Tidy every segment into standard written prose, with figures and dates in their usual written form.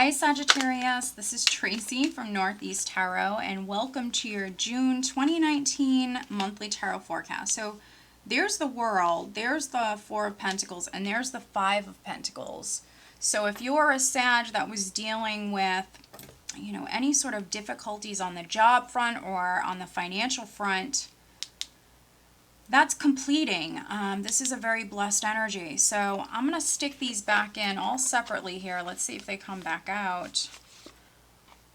Hi Sagittarius, this is Tracy from Northeast Tarot, and welcome to your June 2019 monthly tarot forecast. So there's the World, there's the Four of Pentacles, and there's the Five of Pentacles. So if you're a Sag that was dealing with, any sort of difficulties on the job front or on the financial front, that's completing. This is a very blessed energy. So I'm going to stick these back in all separately here. Let's see if they come back out.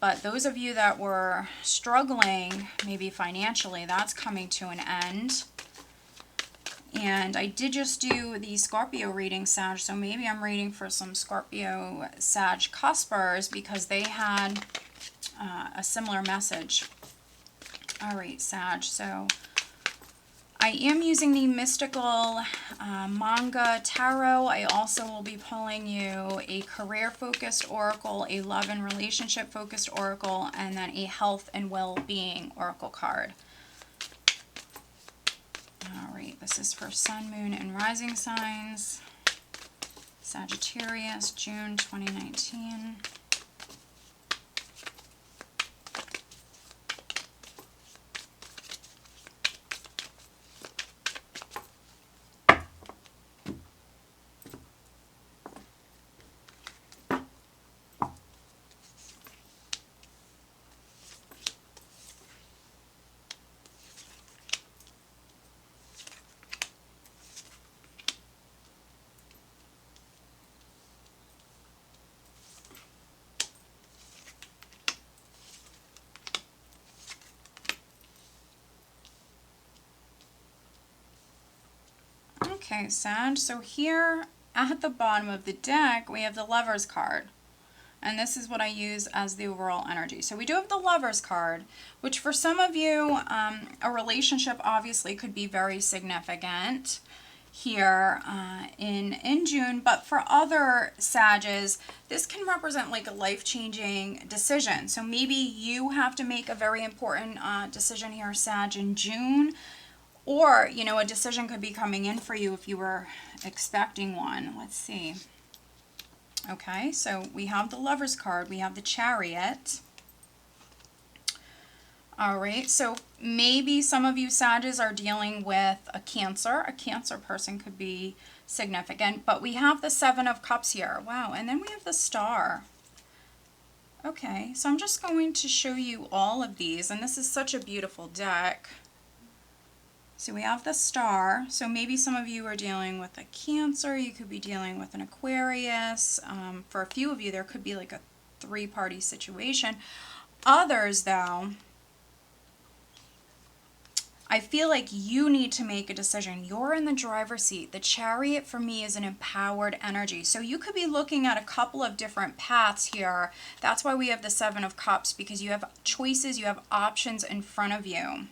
But those of you that were struggling, maybe financially, that's coming to an end. And I did just do the Scorpio reading, Sag, so maybe I'm reading for some Scorpio Sag cuspers because they had a similar message. All right, Sag, so I am using the Mystical Manga Tarot. I also will be pulling you a career-focused oracle, a love and relationship-focused oracle, and then a health and well-being oracle card. All right, this is for Sun, Moon, and Rising signs. Sagittarius, June 2019. Okay, Sag, so here at the bottom of the deck, we have the Lovers card. And this is what I use as the overall energy. So we do have the Lovers card, which for some of you, a relationship obviously could be very significant here in June. But for other Sages, this can represent like a life-changing decision. So maybe you have to make a very important decision here, Sag, in June. Or, a decision could be coming in for you if you were expecting one. Let's see. Okay, so we have the Lovers card. We have the Chariot. All right, so maybe some of you Sages are dealing with a Cancer. A Cancer person could be significant. But we have the Seven of Cups here. Wow, and then we have the Star. Okay, so I'm just going to show you all of these. And this is such a beautiful deck. So we have the Star. So maybe some of you are dealing with a Cancer. You could be dealing with an Aquarius. For a few of you, there could be like a three-party situation. Others, though, I feel like you need to make a decision. You're in the driver's seat. The Chariot for me is an empowered energy. So you could be looking at a couple of different paths here. That's why we have the Seven of Cups, because you have choices, you have options in front of you.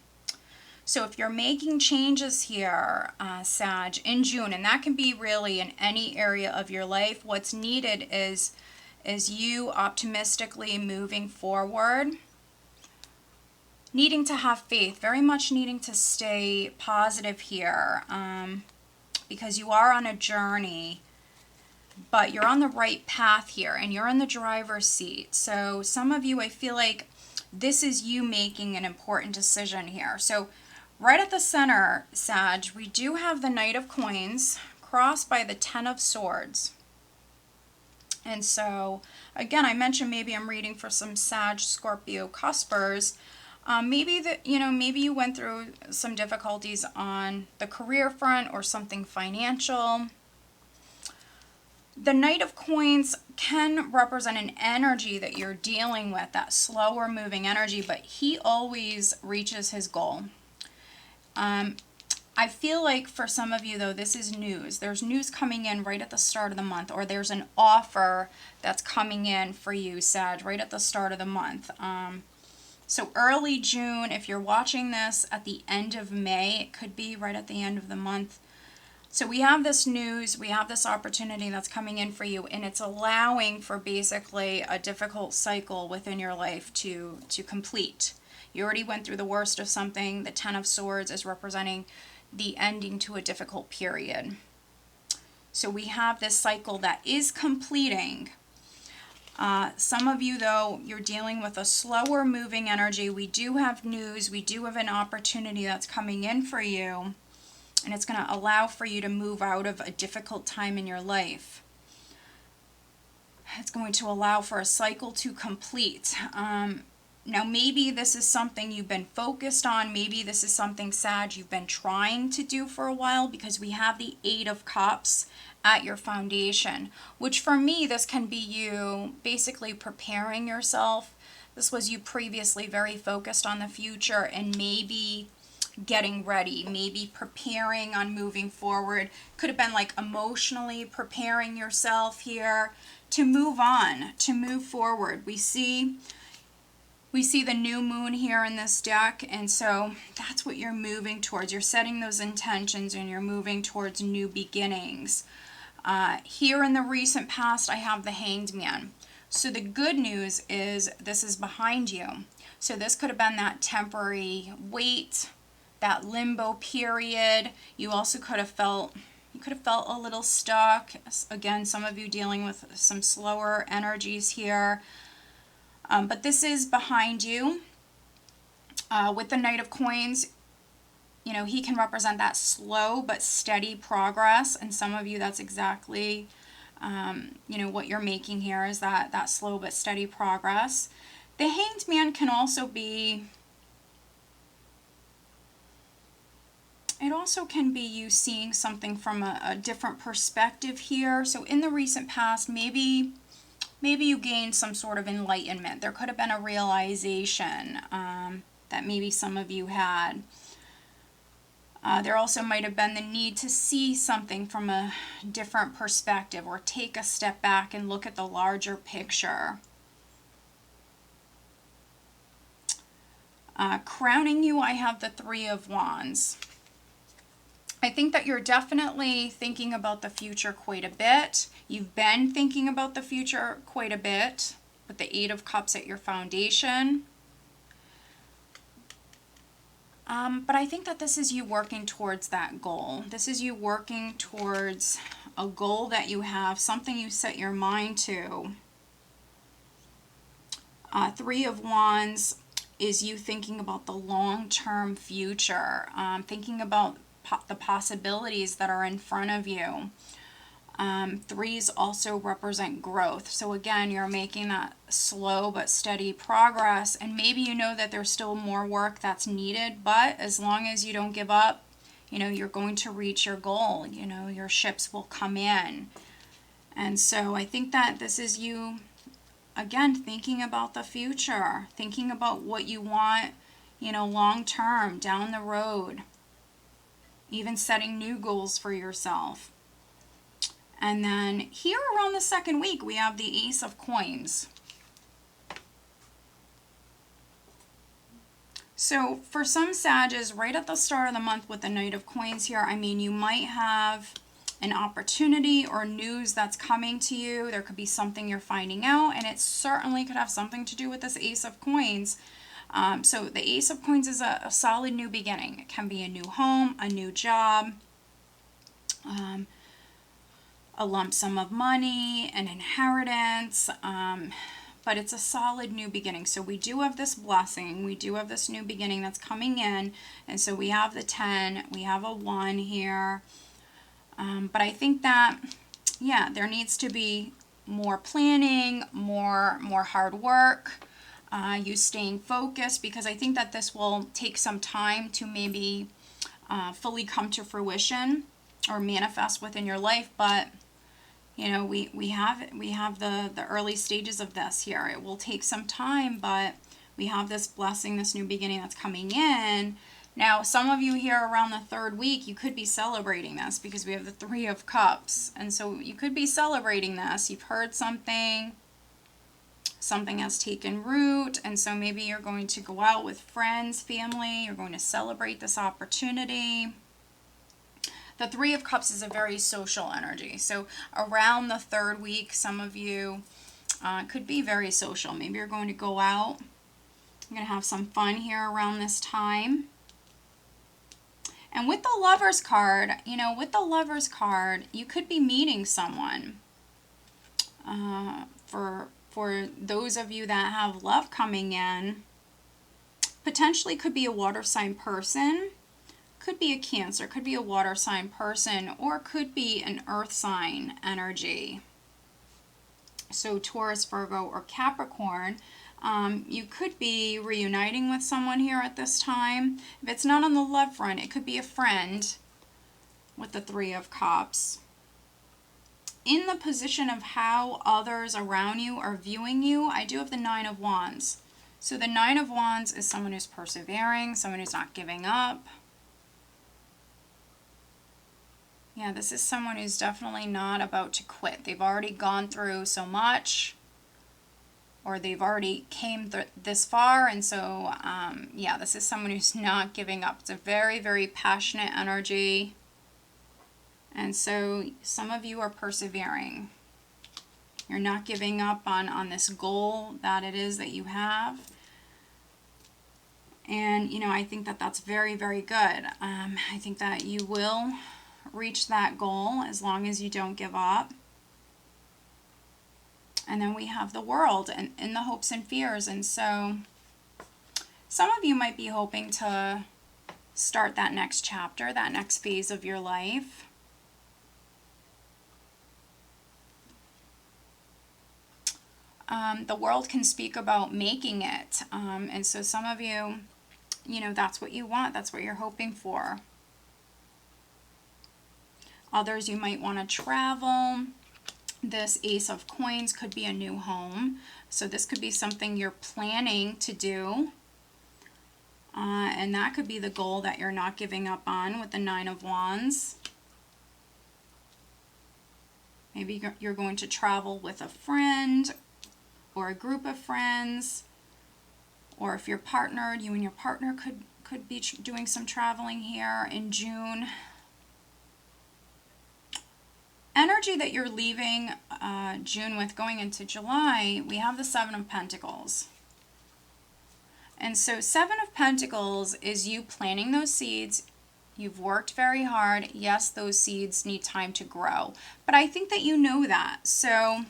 So if you're making changes here, Sag, in June, and that can be really in any area of your life, what's needed is you optimistically moving forward, needing to have faith, very much needing to stay positive here, because you are on a journey, but you're on the right path here, and you're in the driver's seat. So some of you, I feel like this is you making an important decision here. So right at the center, Sag, we do have the Knight of Coins crossed by the Ten of Swords. And so, again, I mentioned maybe I'm reading for some Sag Scorpio cuspers. Maybe you went through some difficulties on the career front or something financial. The Knight of Coins can represent an energy that you're dealing with, that slower moving energy, but he always reaches his goal. I feel like for some of you, though, this is news. There's news coming in right at the start of the month, or there's an offer that's coming in for you, Sag, right at the start of the month. So early June, if you're watching this at the end of May, it could be right at the end of the month. So we have this news, we have this opportunity that's coming in for you, and it's allowing for basically a difficult cycle within your life to complete. You already went through the worst of something. The Ten of Swords is representing the ending to a difficult period. So we have this cycle that is completing. Some of you, though, you're dealing with a slower moving energy. We do have news. We do have an opportunity that's coming in for you. And it's going to allow for you to move out of a difficult time in your life. It's going to allow for a cycle to complete. Now, maybe this is something you've been focused on. Maybe this is something, Sag, you've been trying to do for a while, because we have the Eight of Cups at your foundation, which for me, this can be you basically preparing yourself. This was you previously very focused on the future and maybe getting ready, maybe preparing on moving forward. Could have been like emotionally preparing yourself here to move on, to move forward. We see the new moon here in this deck, and so that's what you're moving towards. You're setting those intentions and you're moving towards new beginnings. Here in the recent past, I have the Hanged Man. So the good news is this is behind you. So this could have been that temporary wait, that limbo period. You also could have felt a little stuck. Again, some of you dealing with some slower energies here. But this is behind you. With the Knight of Coins, you know, he can represent that slow but steady progress. And some of you, that's exactly, you know, what you're making here is that slow but steady progress. The Hanged Man can also be, it also can be you seeing something from a different perspective here. So in the recent past, maybe you gained some sort of enlightenment. There could have been a realization that maybe some of you had. There also might have been the need to see something from a different perspective or take a step back and look at the larger picture. Crowning you, I have the Three of Wands. I think that you're definitely thinking about the future quite a bit. You've been thinking about the future quite a bit with the Eight of Cups at your foundation. But I think that this is you working towards that goal. This is you working towards a goal that you have, something you set your mind to. Three of Wands is you thinking about the long-term future, thinking about the possibilities that are in front of you. Threes also represent growth. So again, you're making that slow but steady progress, and maybe you know that there's still more work that's needed, but as long as you don't give up, you know, you're going to reach your goal. You know, your ships will come in. And so I think that this is you, again, thinking about the future, thinking about what you want, you know, long term, down the road. Even setting new goals for yourself. And then here around the second week, we have the Ace of Coins. So for some Sages, right at the start of the month with the Knight of Coins here, I mean, you might have an opportunity or news that's coming to you. There could be something you're finding out, and it certainly could have something to do with this Ace of Coins. So the Ace of Coins is a solid new beginning. It can be a new home, a new job, a lump sum of money, an inheritance, but it's a solid new beginning. So we do have this blessing. We do have this new beginning that's coming in. And so we have the 10. We have a 1 here. But I think that, yeah, there needs to be more planning, more hard work. You staying focused, because I think that this will take some time to maybe fully come to fruition or manifest within your life. But you know, we have the early stages of this here. It will take some time, but we have this blessing, this new beginning that's coming in. Now, some of you here around the third week, you could be celebrating this because we have the Three of Cups, and so you could be celebrating this. You've heard something has taken root, and so maybe you're going to go out with friends, family, you're going to celebrate this opportunity. The Three of Cups is a very social energy, so around the third week, some of you could be very social. Maybe you're going to go out, you're going to have some fun here around this time. And with the Lover's card, you know, with the Lover's card, you could be meeting someone for for those of you that have love coming in, potentially could be a water sign person, could be a Cancer, could be a water sign person, or could be an earth sign energy. So Taurus, Virgo, or Capricorn. You could be reuniting with someone here at this time. If it's not on the love front, it could be a friend with the Three of Cups. In the position of how others around you are viewing you, I do have the Nine of Wands. So the Nine of Wands is someone who's persevering, someone who's not giving up. Yeah, this is someone who's definitely not about to quit. They've already gone through so much, or they've already came this far, and so, yeah, this is someone who's not giving up. It's a very, very passionate energy, and so some of you are persevering. You're not giving up on this goal that it is that you have. And, you know, I think that that's very, very good. I think that you will reach that goal as long as you don't give up. And then we have the World and in the hopes and fears. And so some of you might be hoping to start that next chapter, that next phase of your life. The World can speak about making it. And so some of you, you know, that's what you want. That's what you're hoping for. Others, you might want to travel. This Ace of Coins could be a new home. So this could be something you're planning to do. And that could be the goal that you're not giving up on with the Nine of Wands. Maybe you're going to travel with a friend or a group of friends. Or if you're partnered, you and your partner could be doing some traveling here in June. Energy that you're leaving June with going into July, we have the Seven of Pentacles. And so Seven of Pentacles is you planting those seeds. You've worked very hard. Yes, those seeds need time to grow. But I think that you know that. So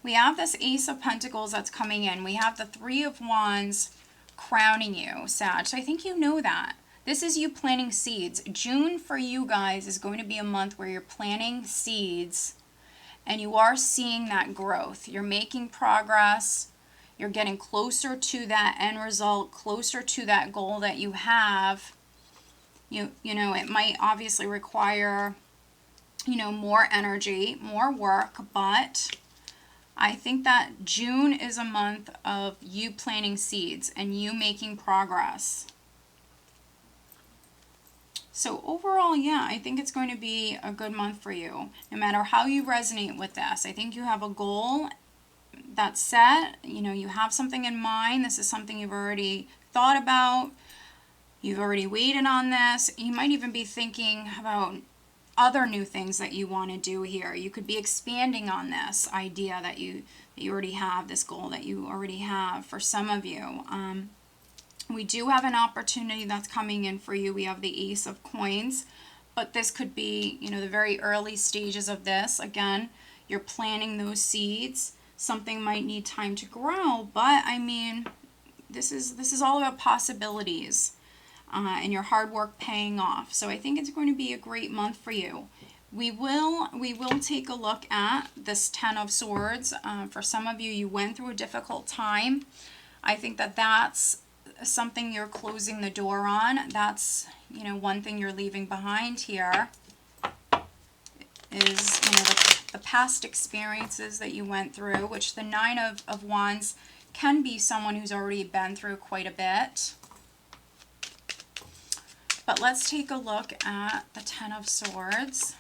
we have this Ace of Pentacles that's coming in. We have the Three of Wands crowning you, Sag. So I think you know that. This is you planting seeds. June for you guys is going to be a month where you're planting seeds and you are seeing that growth. You're making progress. You're getting closer to that end result, closer to that goal that you have. You know, it might obviously require, you know, more energy, more work, but I think that June is a month of you planting seeds and you making progress. So overall, yeah, I think it's going to be a good month for you. No matter how you resonate with this, I think you have a goal that's set. You know, you have something in mind. This is something you've already thought about. You've already waited on this. You might even be thinking about other new things that you want to do here. You could be expanding on this idea that you already have, this goal that you already have for some of you. We do have an opportunity that's coming in for you. We have the Ace of Coins, but this could be, you know, the very early stages of this. Again, you're planting those seeds. Something might need time to grow, but I mean, this is all about possibilities and your hard work paying off. So I think it's going to be a great month for you. We will take a look at this Ten of Swords. For some of you, you went through a difficult time. I think that that's something you're closing the door on. That's, you know, one thing you're leaving behind here is, you know, the past experiences that you went through, which the Nine of Wands can be someone who's already been through quite a bit. But let's take a look at the Ten of Swords.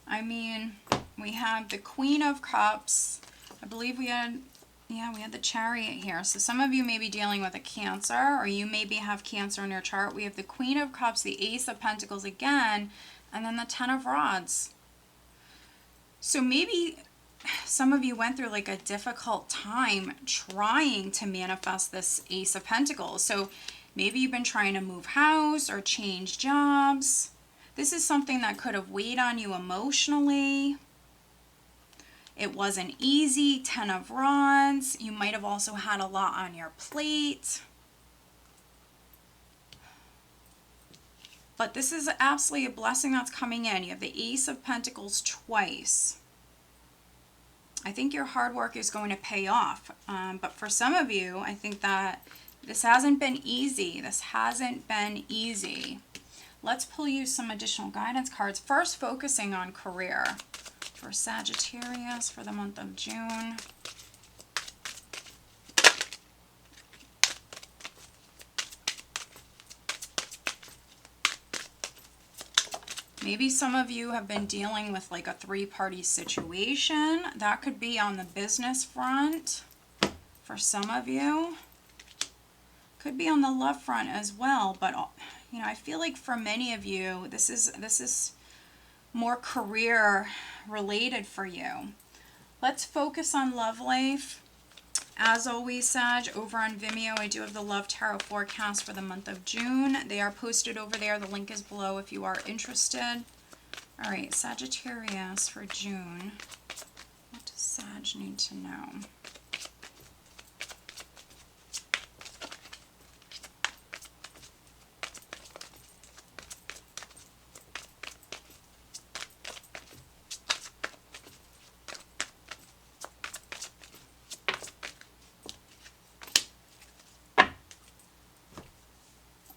I mean, we have the Queen of Cups. I believe we had Yeah, we have the Chariot here. So some of you may be dealing with a Cancer, or you maybe have Cancer in your chart. We have the Queen of Cups, the Ace of Pentacles again, and then the Ten of Rods. So maybe some of you went through like a difficult time trying to manifest this Ace of Pentacles. So maybe you've been trying to move house or change jobs. This is something that could have weighed on you emotionally. It wasn't easy. 10 of Rods. You might have also had a lot on your plate. But this is absolutely a blessing that's coming in. You have the Ace of Pentacles twice. I think your hard work is going to pay off. But for some of you, I think that this hasn't been easy. This hasn't been easy. Let's pull you some additional guidance cards. First, focusing on career for Sagittarius for the month of June. Maybe some of you have been dealing with like a three-party situation. That could be on the business front for some of you. Could be on the love front as well, but you know, I feel like for many of you, this is more career related for you. Let's focus on love life. As always, Sag, over on Vimeo, I do have the Love Tarot forecast for the month of June. They are posted over there. The link is below if you are interested. All right, Sagittarius for June. What does Sag need to know?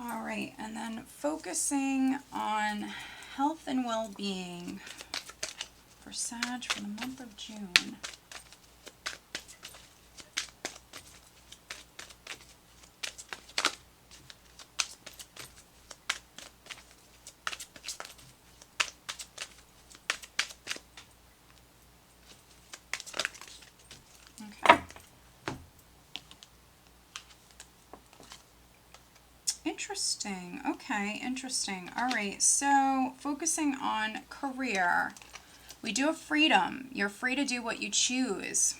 All right, and then focusing on health and well-being for Sag for the month of June. Okay. Interesting. Okay, interesting. All right, so focusing on career. We do have freedom. You're free to do what you choose.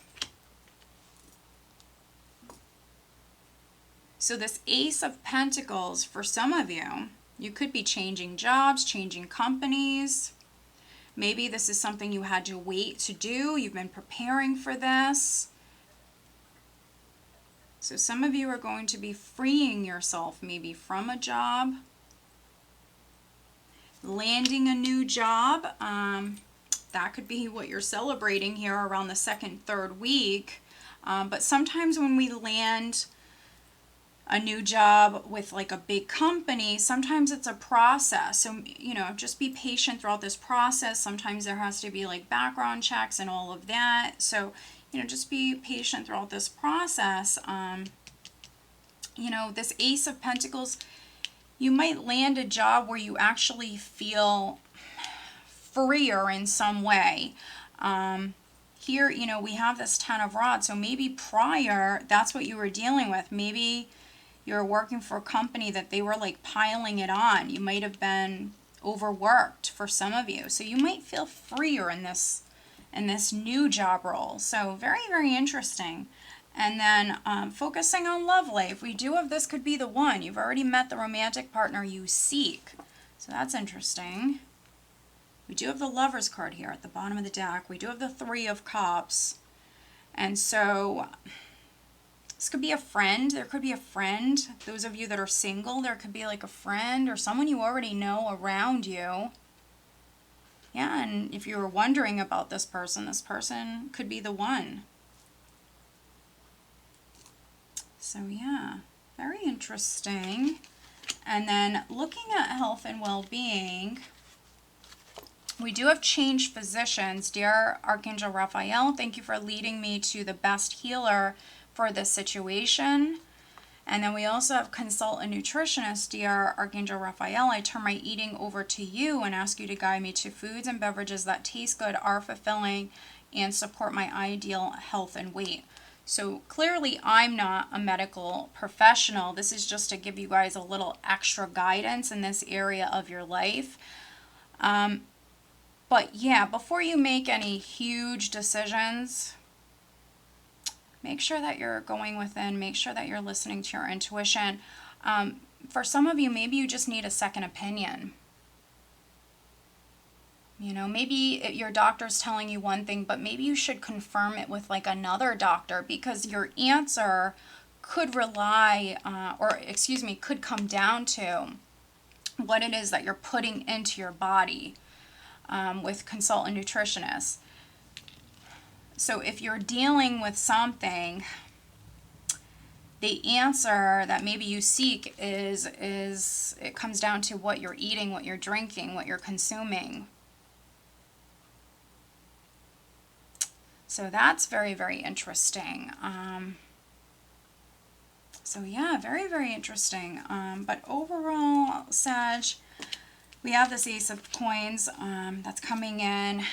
So this Ace of Pentacles, for some of you, you could be changing jobs, changing companies. Maybe this is something you had to wait to do. You've been preparing for this. So some of you are going to be freeing yourself maybe from a job, landing a new job. That could be what you're celebrating here around the second, third week. But sometimes when we land a new job with like a big company, sometimes it's a process. So, you know, just be patient throughout this process. Sometimes there has to be like background checks and all of that. So, you know, just be patient throughout this process. You know, this Ace of Pentacles, you might land a job where you actually feel freer in some way. Here, you know, we have this Ten of Rods. So maybe prior, that's what you were dealing with. Maybe you're working for a company that they were like piling it on. You might have been overworked for some of you. So you might feel freer in this new job role. So very, very interesting. And then focusing on love life. We do have this could be the one. You've already met the romantic partner you seek. So that's interesting. We do have the Lovers card here at the bottom of the deck. We do have the Three of Cups. And so this could be a friend. There could be a friend. Those of you that are single, there could be like a friend or someone you already know around you. Yeah, and if you were wondering about this person could be the one. So yeah, very interesting. And then looking at health and well-being, we do have changed physicians. Dear Archangel Raphael, thank you for leading me to the best healer for this situation. And then we also have consult a nutritionist. Dear Archangel Raphael, I turn my eating over to you and ask you to guide me to foods and beverages that taste good, are fulfilling, and support my ideal health and weight. So clearly I'm not a medical professional. This is just to give you guys a little extra guidance in this area of your life. But yeah, before you make any huge decisions, make sure that you're going within, make sure that you're listening to your intuition. For some of you, maybe you just need a second opinion. You know, maybe your doctor's telling you one thing, but maybe you should confirm it with like another doctor, because your answer could could come down to what it is that you're putting into your body with consultant nutritionists. So if you're dealing with something, the answer that maybe you seek is it comes down to what you're eating, what you're drinking, what you're consuming. So that's very, very interesting. So yeah, very, very interesting. But overall, Sag, we have this Ace of Coins that's coming in.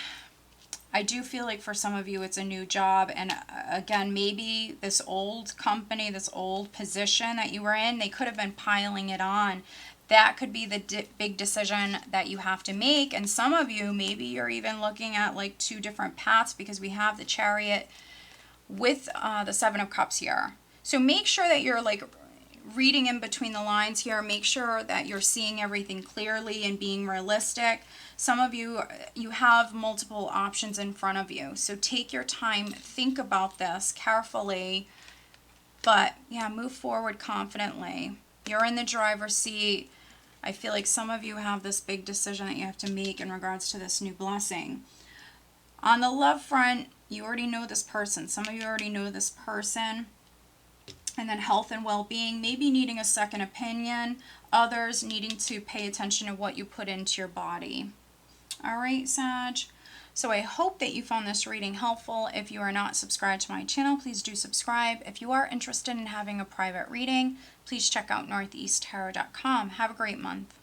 I do feel like for some of you it's a new job, and again, maybe this old company, this old position that you were in, they could have been piling it on. That could be the big decision that you have to make. And some of you, maybe you're even looking at like 2 different paths, because we have the Chariot with the 7 of Cups here. So make sure that you're like reading in between the lines here. Make sure that you're seeing everything clearly and being realistic. Some of you, you have multiple options in front of you. So take your time, think about this carefully. But yeah, move forward confidently. You're in the driver's seat. I feel like some of you have this big decision that you have to make in regards to this new blessing. On the love front, you already know this person. Some of you already know this person. And then health and well-being, maybe needing a second opinion. Others needing to pay attention to what you put into your body. All right, Sag. So I hope that you found this reading helpful. If you are not subscribed to my channel, please do subscribe. If you are interested in having a private reading, please check out northeasttarot.com. Have a great month.